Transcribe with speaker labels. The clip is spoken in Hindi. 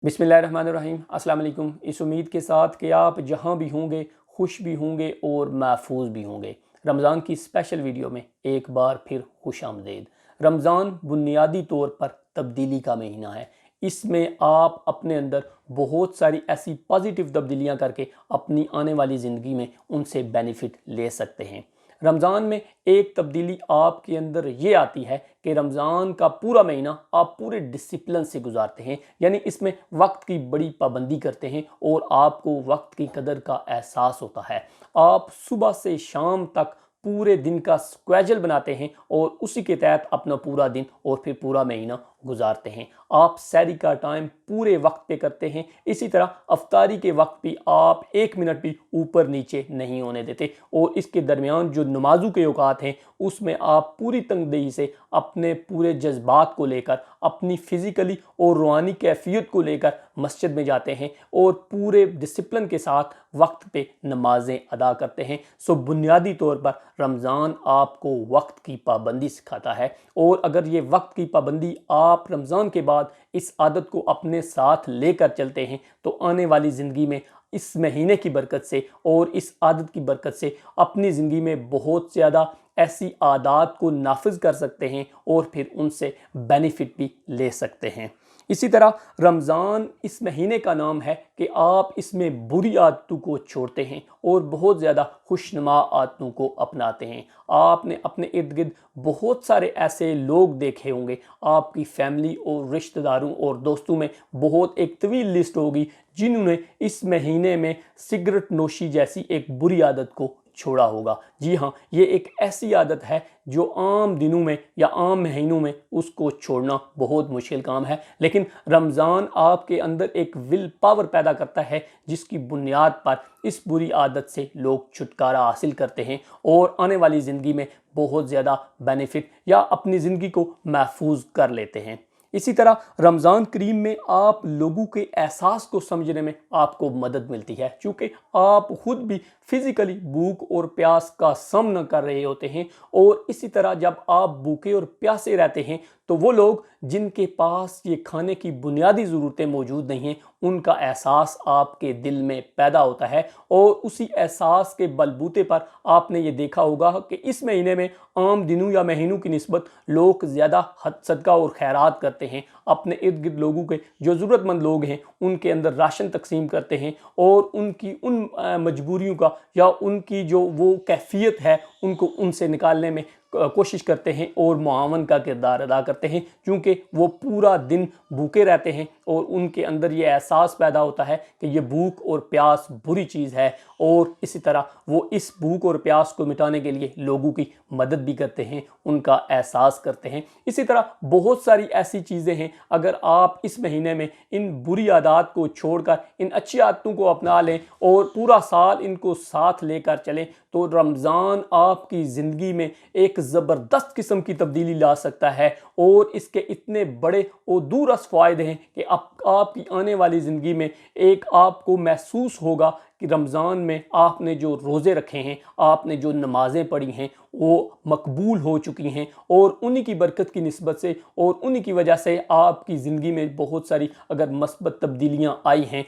Speaker 1: बिस्मिल्लाहिर्रहमानिर्रहीम अस्सलाम वालेकुम। इस उम्मीद के साथ कि आप जहां भी होंगे खुश भी होंगे और महफूज भी होंगे। रमज़ान की स्पेशल वीडियो में एक बार फिर खुश आमदेद। रमज़ान बुनियादी तौर पर तब्दीली का महीना है। इसमें आप अपने अंदर बहुत सारी ऐसी पॉजिटिव तब्दीलियां करके अपनी आने वाली ज़िंदगी में उनसे बेनिफिट ले सकते हैं। रमज़ान में एक तब्दीली आपके अंदर ये आती है कि रमज़ान का पूरा महीना आप पूरे डिसिप्लिन से गुजारते हैं, यानी इसमें वक्त की बड़ी पाबंदी करते हैं और आपको वक्त की कदर का एहसास होता है। आप सुबह से शाम तक पूरे दिन का स्केड्यूल बनाते हैं और उसी के तहत अपना पूरा दिन और फिर पूरा महीना गुजारते हैं। आप सैरी का टाइम पूरे वक्त पे करते हैं। इसी तरह अफ्तारी के वक्त भी आप 1 मिनट भी ऊपर नीचे नहीं होने देते और इसके दरमियान जो नमाजों के औकात हैं उसमें आप पूरी तनदेही से अपने पूरे जज्बात को लेकर, अपनी फिजिकली और रूहानी कैफियत को लेकर मस्जिद में जाते हैं और पूरे डिसिप्लिन के साथ वक्त पे नमाजें अदा करते हैं। सो बुनियादी तौर पर रमज़ान आपको वक्त की पाबंदी सिखाता है और अगर ये वक्त की पाबंदी आप रमज़ान के बाद इस आदत को अपने साथ लेकर चलते हैं तो आने वाली ज़िंदगी में इस महीने की बरकत से और इस आदत की बरकत से अपनी ज़िंदगी में बहुत ज़्यादा ऐसी आदत को नाफिज कर सकते हैं और फिर उनसे बेनिफिट भी ले सकते हैं। इसी तरह रमज़ान इस महीने का नाम है कि आप इसमें बुरी आदतों को छोड़ते हैं और बहुत ज़्यादा खुशनुमा आदतों को अपनाते हैं। आपने अपने इर्द गिर्द बहुत सारे ऐसे लोग देखे होंगे, आपकी फैमिली और रिश्तेदारों और दोस्तों में बहुत एक तवील लिस्ट होगी जिन्होंने इस महीने में सिगरेट नोशी जैसी एक बुरी आदत को छोड़ा होगा। जी हाँ, ये एक ऐसी आदत है जो आम दिनों में या आम महीनों में उसको छोड़ना बहुत मुश्किल काम है, लेकिन रमज़ान आपके अंदर एक विल पावर पैदा करता है जिसकी बुनियाद पर इस बुरी आदत से लोग छुटकारा हासिल करते हैं और आने वाली ज़िंदगी में बहुत ज़्यादा बेनिफिट या अपनी ज़िंदगी को महफूज कर लेते हैं। इसी तरह रमज़ान करीम में आप लोगों के एहसास को समझने में आपको मदद मिलती है, क्योंकि आप खुद भी फिजिकली भूख और प्यास का सामना कर रहे होते हैं और इसी तरह जब आप भूखे और प्यासे रहते हैं तो वो लोग जिनके पास ये खाने की बुनियादी ज़रूरतें मौजूद नहीं हैं उनका एहसास आपके दिल में पैदा होता है और उसी एहसास के बलबूते पर आपने ये देखा होगा कि इस महीने में आम दिनों या महीनों की निस्बत लोग ज़्यादा सदका और खैरात करते हैं, अपने इर्द गिर्द लोगों के जो ज़रूरतमंद लोग हैं उनके अंदर राशन तकसीम करते हैं और उनकी उन मजबूरियों का या उनकी जो वो कैफियत है उनको उनसे निकालने में कोशिश करते हैं और मुआवन का किरदार अदा करते हैं, क्योंकि वो पूरा दिन भूखे रहते हैं और उनके अंदर ये एहसास पैदा होता है कि ये भूख और प्यास बुरी चीज़ है और इसी तरह वो इस भूख और प्यास को मिटाने के लिए लोगों की मदद भी करते हैं, उनका एहसास करते हैं। इसी तरह बहुत सारी ऐसी चीज़ें हैं, अगर आप इस महीने में इन बुरी आदत को छोड़कर इन अच्छी आदतों को अपना लें और पूरा साल इनको साथ लेकर चलें तो रमज़ान आपकी ज़िंदगी में एक ज़बरदस्त किस्म की तब्दीली ला सकता है और इसके इतने बड़े और दूरअस फ़ायदे हैं कि आपकी आने वाली ज़िंदगी में एक आपको महसूस होगा कि रमज़ान में आपने जो रोज़े रखे हैं, आपने जो नमाज़ें पढ़ी हैं वो मकबूल हो चुकी हैं और उन्हीं की बरकत की निस्बत से और उन्हीं की वजह से आपकी ज़िंदगी में बहुत सारी अगर मस्बत तब्दीलियाँ आई हैं